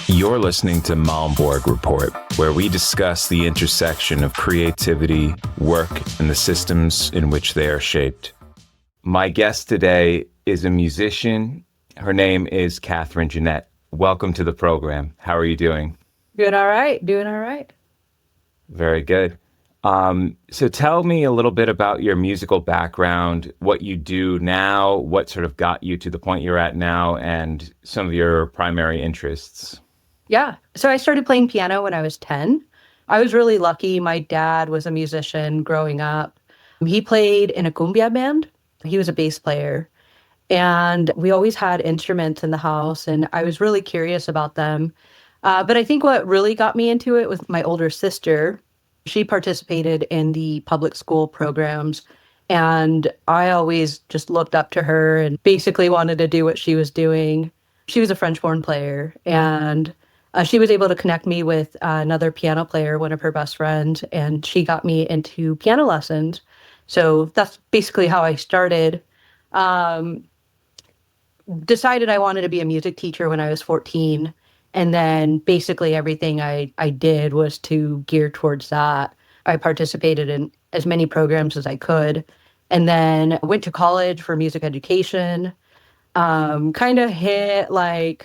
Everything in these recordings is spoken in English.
You're listening to Malmborg Report, where we discuss the intersection of creativity, work, and the systems in which they are shaped. My guest today is a musician. Her name is Kathryn Jeanette. Welcome to the program. How are you doing? Doing all right. Very good. So tell me a little bit about your musical background, what you do now, what sort of got you to the point you're at now, and some of your primary interests. Yeah. So I started playing piano when I was 10. I was really lucky. My dad was a musician growing up. He played in a cumbia band. He was a bass player. And we always had instruments in the house, and I was really curious about them. But I think what really got me into it was my older sister. She participated in the public school programs, and I always just looked up to her and basically wanted to do what she was doing. She was a French horn player, and she was able to connect me with another piano player, one of her best friends, and she got me into piano lessons. So that's basically how I started. Decided I wanted to be a music teacher when I was 14. And then basically everything I did was to gear towards that. I participated in as many programs as I could, and then went to college for music education. Kind of hit a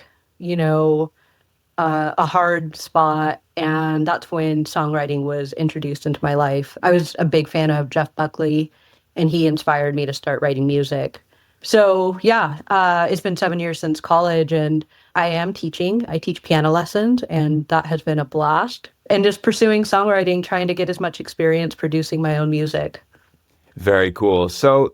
hard spot. And that's when songwriting was introduced into my life. I was a big fan of Jeff Buckley, and he inspired me to start writing music. So yeah, it's been 7 years since college, and I am teaching. I teach piano lessons, and that has been a blast. And just pursuing songwriting, trying to get as much experience producing my own music. Very cool. So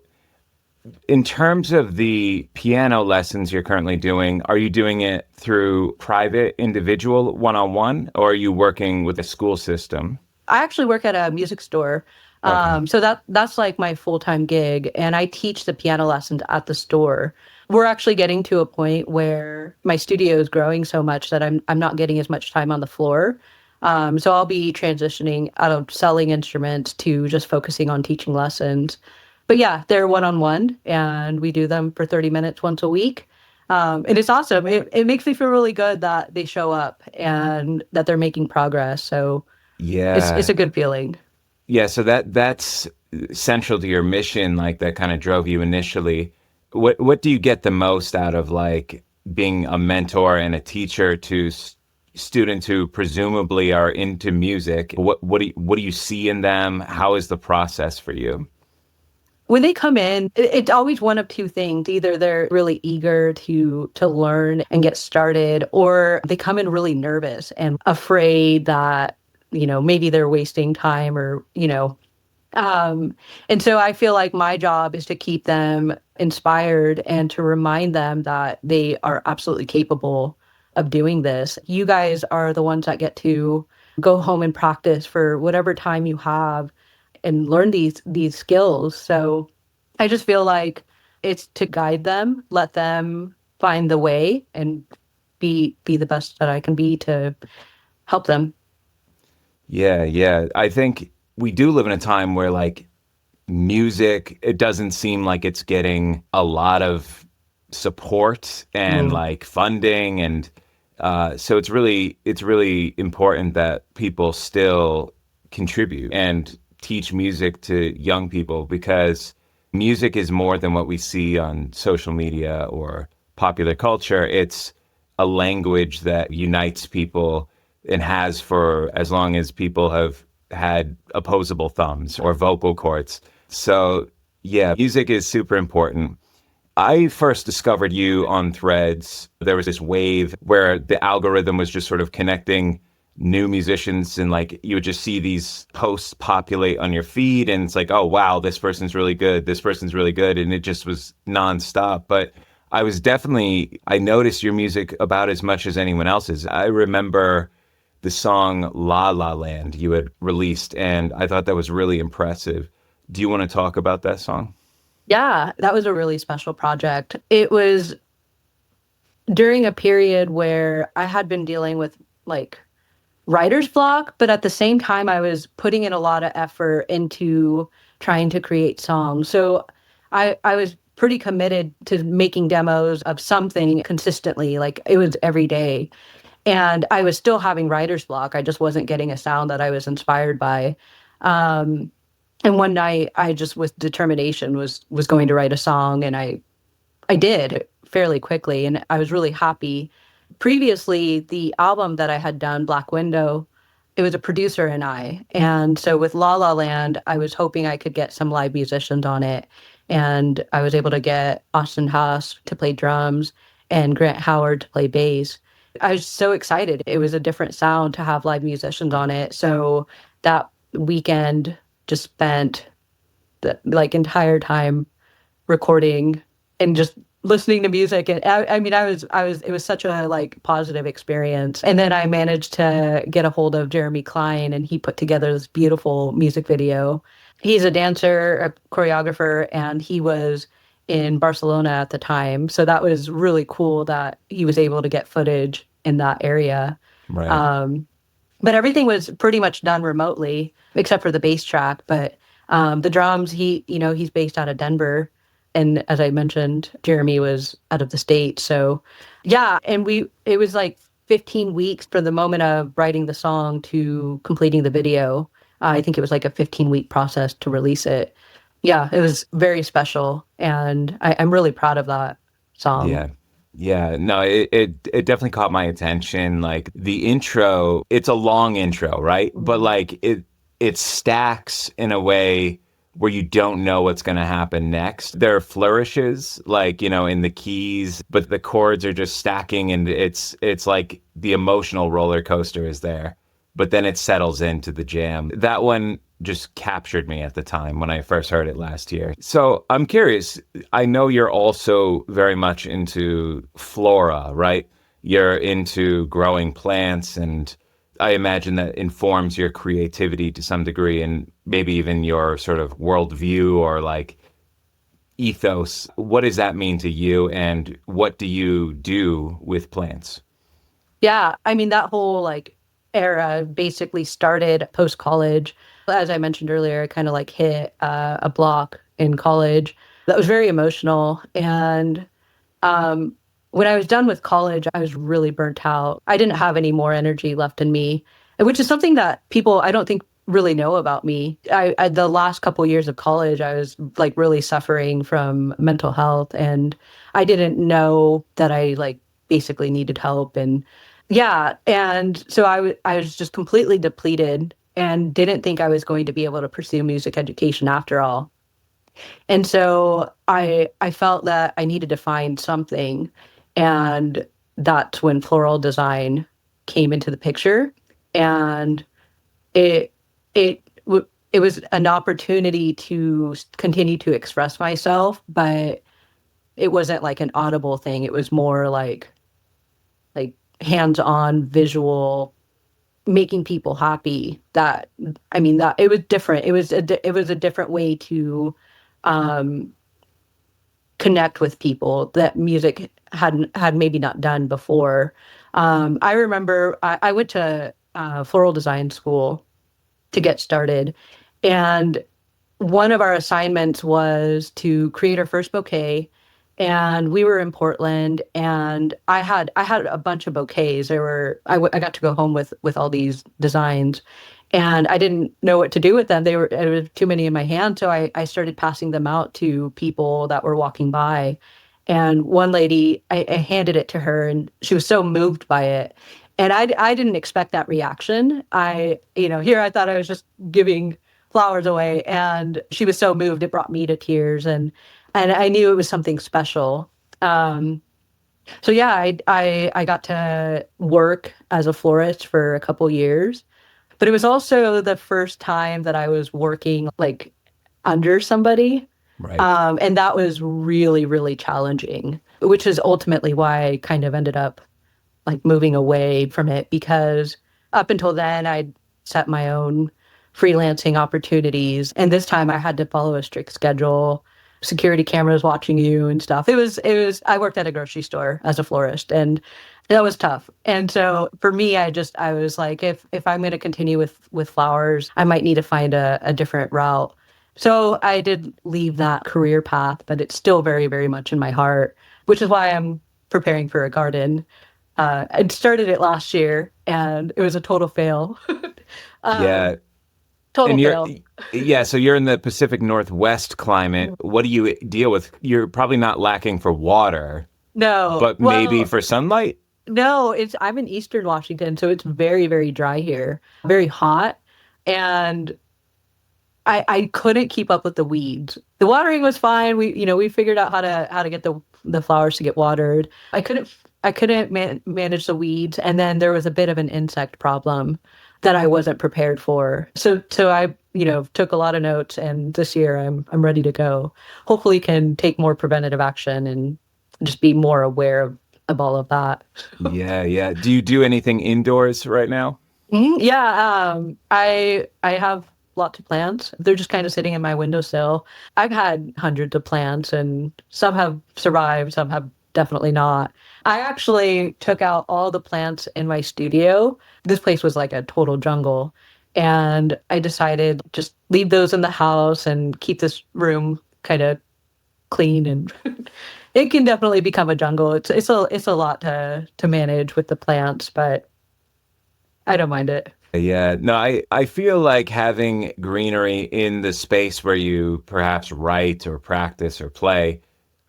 in terms of the piano lessons you're currently doing, are you doing it through private, individual, one-on-one, or are you working with a school system? I actually work at a music store. Okay. So that's like my full-time gig, and I teach the piano lessons at the store. We're actually getting to a point where my studio is growing so much that I'm not getting as much time on the floor. So I'll be transitioning out of selling instruments to just focusing on teaching lessons. But yeah, they're one-on-one, and we do them for 30 minutes once a week. And it's awesome. It makes me feel really good that they show up and that they're making progress. So it's Yeah. a good feeling. Yeah, so that's central to your mission, like that kind of drove you initially. What do you get the most out of like being a mentor and a teacher to students who presumably are into music? What do you see in them? How is the process for you? When they come in, it's always one of two things. Either they're really eager to learn and get started, or they come in really nervous and afraid that, maybe they're wasting time and so I feel like my job is to keep them inspired and to remind them that they are absolutely capable of doing this. You guys are the ones that get to go home and practice for whatever time you have and learn these skills. So I just feel like it's to guide them, let them find the way, and be the best that I can be to help them. Yeah, yeah. I think we do live in a time where like music, it doesn't seem like it's getting a lot of support and Mm. like funding, and so it's really important that people still contribute and teach music to young people, because music is more than what we see on social media or popular culture. It's a language that unites people and has for as long as people have had opposable thumbs or vocal cords. So, yeah, music is super important. I first discovered you on Threads. There was this wave where the algorithm was just sort of connecting new musicians, and like you would just see these posts populate on your feed, and it's like, oh wow, this person's really good, this person's really good, and it just was nonstop. But I noticed your music about as much as anyone else's. I remember the song La La Land you had released, and I thought that was really impressive. Do you want to talk about that song? Yeah, that was a really special project. It was during a period where I had been dealing with like writer's block, but at the same time, I was putting in a lot of effort into trying to create songs. So I was pretty committed to making demos of something consistently. Like it was every day. And I was still having writer's block. I just wasn't getting a sound that I was inspired by. Um, and one night I just with determination was going to write a song, and I did fairly quickly, and I was really happy. Previously, the album that I had done, Black Window, it was a producer and I. And so with La La Land, I was hoping I could get some live musicians on it. And I was able to get Austin Haas to play drums and Grant Howard to play bass. I was so excited. It was a different sound to have live musicians on it. So that weekend just spent the like entire time recording and just listening to music. And I mean, it was such a like positive experience. And then I managed to get a hold of Jeremy Klein, and he put together this beautiful music video. He's a dancer, a choreographer, and he was in Barcelona at the time. So that was really cool that he was able to get footage in that area. Right. But everything was pretty much done remotely, except for the bass track. But the drums, he's based out of Denver. And as I mentioned, Jeremy was out of the state. So yeah, and it was like 15 weeks from the moment of writing the song to completing the video. I think it was like a 15-week process to release it. Yeah, it was very special. And I'm really proud of that song. Yeah. Yeah. No, it definitely caught my attention. Like the intro, it's a long intro, right? But like it stacks in a way where you don't know what's going to happen next. There are flourishes, like, in the keys, but the chords are just stacking, and it's like the emotional roller coaster is there. But then it settles into the jam. That one just captured me at the time when I first heard it last year. So I'm curious, I know you're also very much into flora, right? You're into growing plants, and I imagine that informs your creativity to some degree, and maybe even your sort of worldview or like ethos. What does that mean to you, and what do you do with plants? Yeah, I mean, that whole like era basically started post college. As I mentioned earlier, I kind of like hit a block in college that was very emotional. And um, when I was done with college, I was really burnt out. I didn't have any more energy left in me, which is something that people I don't think really know about me. The last couple years of college, I was like really suffering from mental health, and I didn't know that I like basically needed help. And yeah, and so I was just completely depleted and didn't think I was going to be able to pursue music education after all. And so I felt that I needed to find something, and that's when floral design came into the picture. And it it was an opportunity to continue to express myself, but it wasn't like an audible thing. It was more like hands-on visual, making people happy. That I mean, that it was different. It was a different way to um connect with people that music had maybe not done before. I remember I went to floral design school to get started, and one of our assignments was to create our first bouquet. And we were in Portland, and I had a bunch of bouquets. I got to go home with all these designs, and I didn't know what to do with them. There were too many in my hand, so I started passing them out to people that were walking by. And one lady, I handed it to her, and she was so moved by it. And I didn't expect that reaction. Here I thought I was just giving flowers away, and she was so moved it brought me to tears, and I knew it was something special. So yeah, I got to work as a florist for a couple years, but it was also the first time that I was working like under somebody. Right. And that was really, really challenging, which is ultimately why I kind of ended up like moving away from it, because up until then I'd set my own freelancing opportunities. And this time I had to follow a strict schedule, security cameras watching you and stuff. I worked at a grocery store as a florist, and that was tough. And so for me, I was like, if I'm going to continue with flowers, I might need to find a different route. So I did leave that career path, but it's still very, very much in my heart, which is why I'm preparing for a garden. I started it last year and it was a total fail. Yeah. um, Total And fail. yeah, so you're in the Pacific Northwest climate. What do you deal with? You're probably not lacking for water, No, but maybe well, for sunlight? no, I'm in Eastern Washington, so it's very, very dry here, very hot. And I couldn't keep up with the weeds. The watering was fine. We figured out how to get the flowers to get watered. I couldn't manage the weeds, and then there was a bit of an insect problem that I wasn't prepared for. So I took a lot of notes, and this year I'm ready to go. Hopefully, can take more preventative action and just be more aware of all of that. Yeah, yeah. Do you do anything indoors right now? Yeah, I have lots of plants. They're just kind of sitting in my windowsill. I've had hundreds of plants, and some have survived, some have definitely not. I actually took out all the plants in my studio. This place was like a total jungle, and I decided just leave those in the house and keep this room kind of clean. And it can definitely become a jungle. It's a lot to manage with the plants, but I don't mind it. Yeah, no, I feel like having greenery in the space where you perhaps write or practice or play,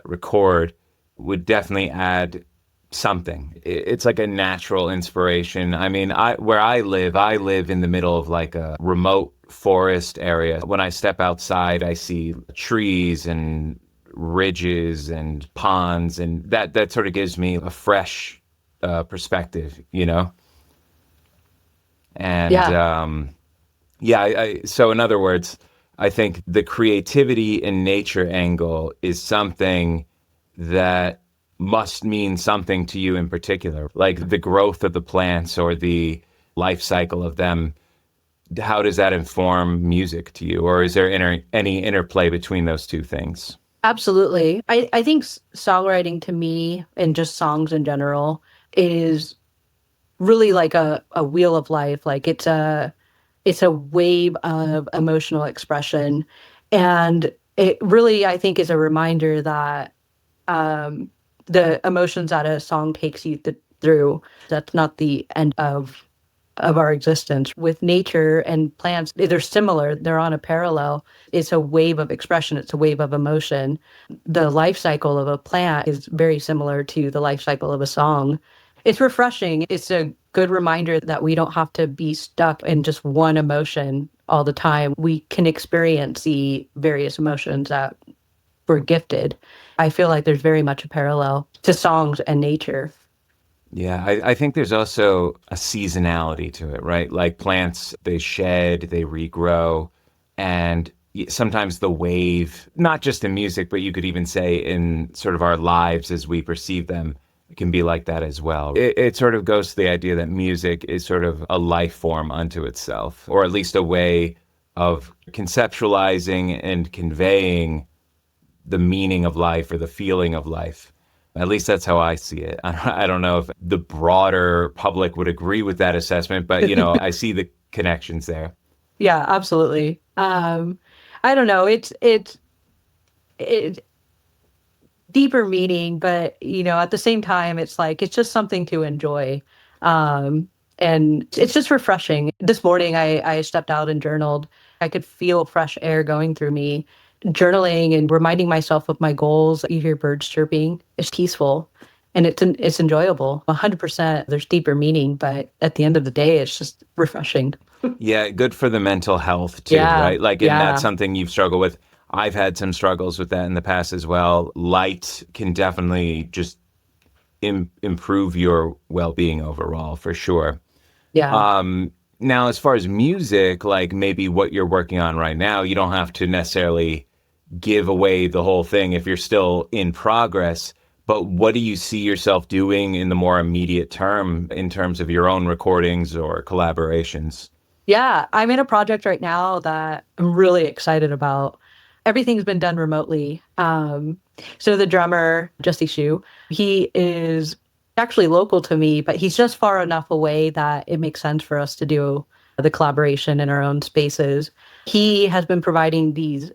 record, would definitely add something. It's like a natural inspiration. I mean, where I live in the middle of like a remote forest area. When I step outside, I see trees and ridges and ponds, and that sort of gives me a fresh perspective, you know? And Yeah. yeah, so in other words, I think the creativity and nature angle is something that must mean something to you in particular, like the growth of the plants or the life cycle of them. How does that inform music to you, or is there any interplay between those two things? Absolutely. I think songwriting to me and just songs in general is really like a wheel of life. Like it's a wave of emotional expression. And it really, I think, is a reminder that um, the emotions that a song takes you through, that's not the end of our existence. With nature and plants, they're similar, they're on a parallel. It's a wave of expression, it's a wave of emotion. The life cycle of a plant is very similar to the life cycle of a song. It's refreshing. It's a good reminder that we don't have to be stuck in just one emotion all the time. We can experience the various emotions that we're gifted. I feel like there's very much a parallel to songs and nature. Yeah, I think there's also a seasonality to it, right? Like plants, they shed, they regrow, and sometimes the wave, not just in music, but you could even say in sort of our lives as we perceive them, it can be like that as well. It sort of goes to the idea that music is sort of a life form unto itself, or at least a way of conceptualizing and conveying the meaning of life or the feeling of life. At least that's how I see it. I don't know if the broader public would agree with that assessment, but I see the connections there. Yeah, absolutely. I don't know. It's deeper meaning, but at the same time, it's like it's just something to enjoy. And it's just refreshing. This morning I stepped out and journaled. I could feel fresh air going through me. Journaling and reminding myself of my goals. You hear birds chirping. It's peaceful and it's enjoyable. 100%. There's deeper meaning, but at the end of the day, it's just refreshing. Yeah, good for the mental health too, Yeah. right? Like, and that's Yeah. something you've struggled with. I've had some struggles with that in the past as well. Light can definitely just improve your well-being overall, for sure. Yeah. Now, as far as music, like maybe what you're working on right now, you don't have to necessarily give away the whole thing if you're still in progress. But what do you see yourself doing in the more immediate term in terms of your own recordings or collaborations? Yeah, I'm in a project right now that I'm really excited about. Everything's been done remotely. So the drummer, Jesse Shu, he is actually local to me, but he's just far enough away that it makes sense for us to do the collaboration in our own spaces. He has been providing these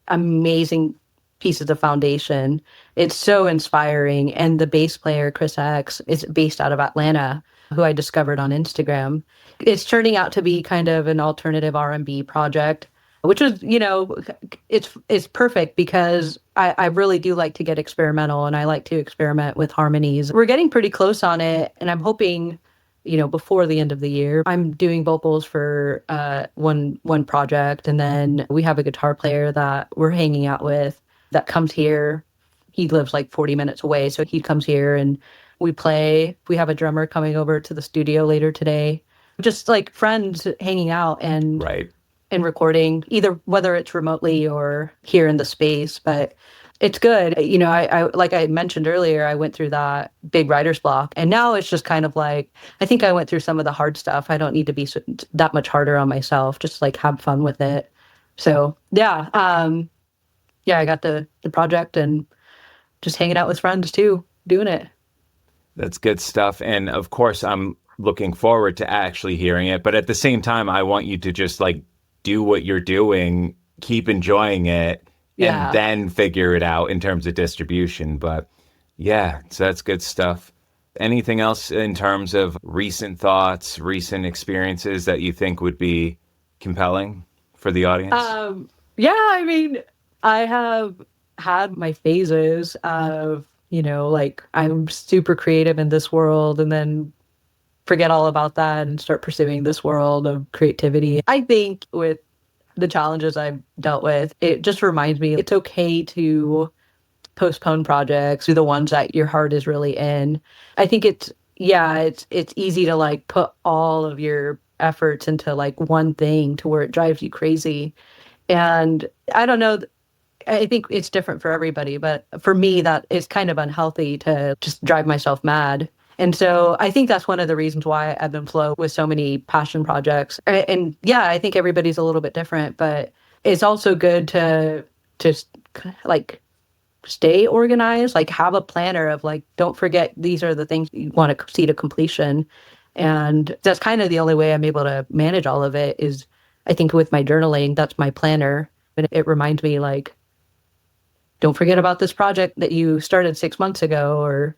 amazing pieces of foundation. It's so inspiring. And the bass player, Chris X, is based out of Atlanta, who I discovered on Instagram. It's turning out to be kind of an alternative R&B project, which is, it's perfect because I really do like to get experimental and I like to experiment with harmonies. We're getting pretty close on it, and I'm hoping, before the end of the year. I'm doing vocals for one project, and then we have a guitar player that we're hanging out with that comes here. He lives like 40 minutes away, so he comes here and we play. We have a drummer coming over to the studio later today. Just like friends hanging out and Right. and recording, either whether it's remotely or here in the space. But it's good. I like I mentioned earlier, I went through that big writer's block, and now it's just kind of like, I think I went through some of the hard stuff. I don't need to be that much harder on myself. Just like have fun with it. So yeah, I got the project and just hanging out with friends too, doing it. That's good stuff. And of course, I'm looking forward to actually hearing it. But at the same time, I want you to just like do what you're doing, keep enjoying it, and Yeah. then figure it out in terms of distribution. But yeah, so that's good stuff. Anything else in terms of recent thoughts, recent experiences that you think would be compelling for the audience? Yeah, I mean, I have had my phases of, like I'm super creative in this world and then forget all about that and start pursuing this world of creativity. I think with the challenges I've dealt with, it just reminds me it's okay to postpone projects, do the ones that your heart is really in. I think it's easy to like put all of your efforts into like one thing to where it drives you crazy. And I don't know, I think it's different for everybody, but for me, that is kind of unhealthy to just drive myself mad. And so I think that's one of the reasons why I ebb and flow with so many passion projects. And yeah, I think everybody's a little bit different, but it's also good to just like stay organized, like have a planner of like, don't forget these are the things you want to see to completion. And that's kind of the only way I'm able to manage all of it is, I think, with my journaling. That's my planner. And it reminds me like, don't forget about this project that you started 6 months ago, or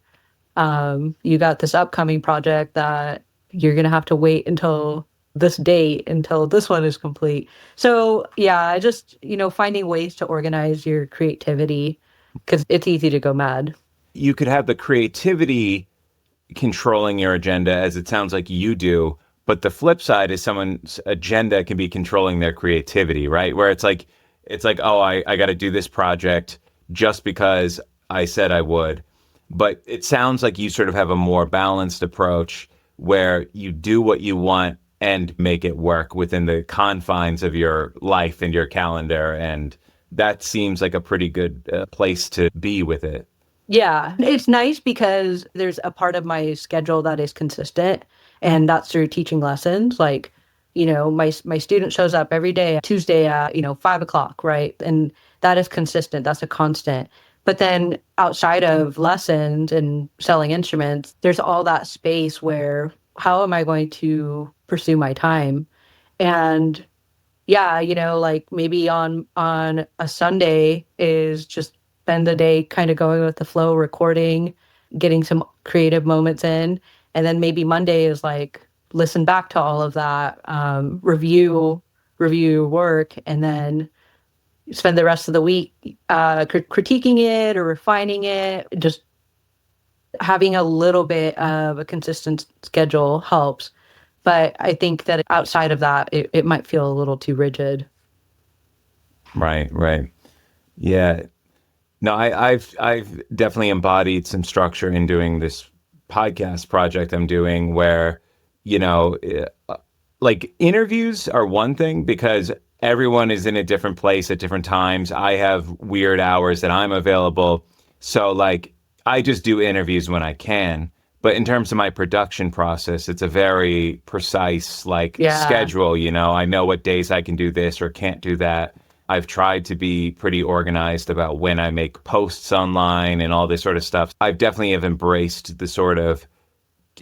you got this upcoming project that you're going to have to wait until this date until this one is complete. So yeah, I just, finding ways to organize your creativity because it's easy to go mad. You could have the creativity controlling your agenda, as it sounds like you do. But the flip side is someone's agenda can be controlling their creativity, right? Where it's like, oh, I got to do this project just because I said I would. But it sounds like you sort of have a more balanced approach where you do what you want and make it work within the confines of your life and your calendar. And that seems like a pretty good place to be with it. Yeah, it's nice because there's a part of my schedule that is consistent, and that's through teaching lessons. Like, my student shows up every day, Tuesday at 5 o'clock, right? And that is consistent. That's a constant. But then outside of lessons and selling instruments, there's all that space where how am I going to pursue my time? And yeah, like maybe on a Sunday is just spend the day kind of going with the flow, recording, getting some creative moments in, and then maybe Monday is like listen back to all of that, review your work, and then spend the rest of the week critiquing it or refining it. Just having a little bit of a consistent schedule helps. But I think that outside of that, it might feel a little too rigid. Right, right. Yeah. No, I've definitely embodied some structure in doing this podcast project I'm doing where, you know, like interviews are one thing because everyone is in a different place at different times. I have weird hours that I'm available. So like I just do interviews when I can. But in terms of my production process, it's a very precise like Yeah. schedule, you know. I know what days I can do this or can't do that. I've tried to be pretty organized about when I make posts online and all this sort of stuff. I've definitely have embraced the sort of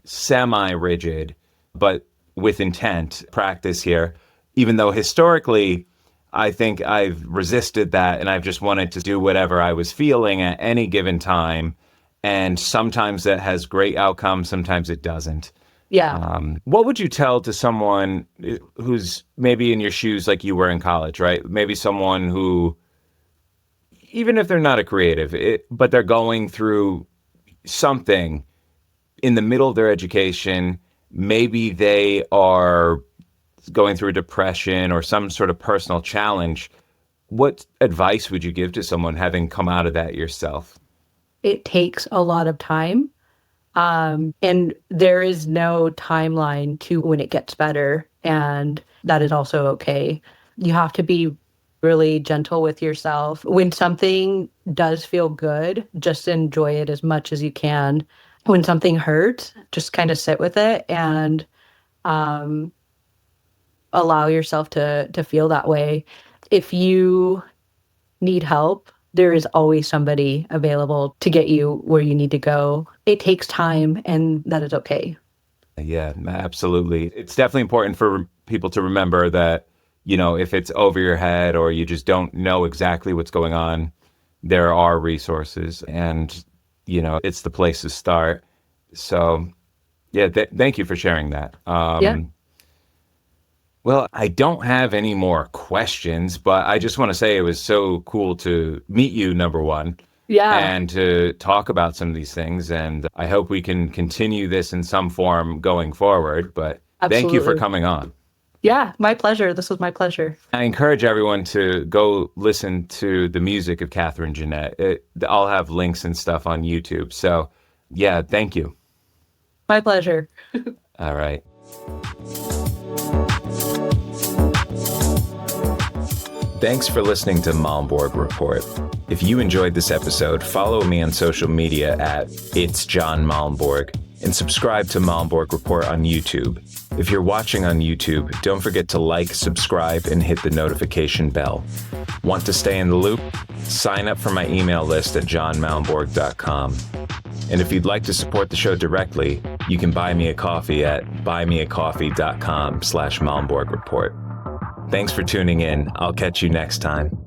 semi-rigid, but with intent practice here, even though historically I think I've resisted that and I've just wanted to do whatever I was feeling at any given time. And sometimes that has great outcomes, sometimes it doesn't. Yeah. What would you tell to someone who's maybe in your shoes like you were in college, right? Maybe someone who, even if they're not a creative, but they're going through something in the middle of their education, maybe they are going through a depression or some sort of personal challenge. What advice would you give to someone having come out of that yourself? It takes a lot of time. And there is no timeline to when it gets better. And that is also okay. You have to be really gentle with yourself. When something does feel good, just enjoy it as much as you can. When something hurts, just kind of sit with it and um, allow yourself to feel that way. If you need help, there is always somebody available to get you where you need to go. It takes time, and that is okay. Yeah, absolutely. It's definitely important for people to remember that, if it's over your head or you just don't know exactly what's going on, there are resources and, it's the place to start. So, yeah, thank you for sharing that. Yeah. Well, I don't have any more questions, but I just want to say it was so cool to meet you, number one, Yeah. and to talk about some of these things. And I hope we can continue this in some form going forward. But thank you for Absolutely. coming on. Yeah, my pleasure. This was my pleasure. I encourage everyone to go listen to the music of Kathryn Jeanette. I'll have links and stuff on YouTube. So, yeah, thank you. My pleasure. All right. Thanks for listening to Malmborg Report. If you enjoyed this episode, follow me on social media at It's John Malmborg and subscribe to Malmborg Report on YouTube. If you're watching on YouTube, don't forget to like, subscribe, and hit the notification bell. Want to stay in the loop? Sign up for my email list at johnmalmborg.com. And if you'd like to support the show directly, you can buy me a coffee at buymeacoffee.com/Malmborg Report. Thanks for tuning in. I'll catch you next time.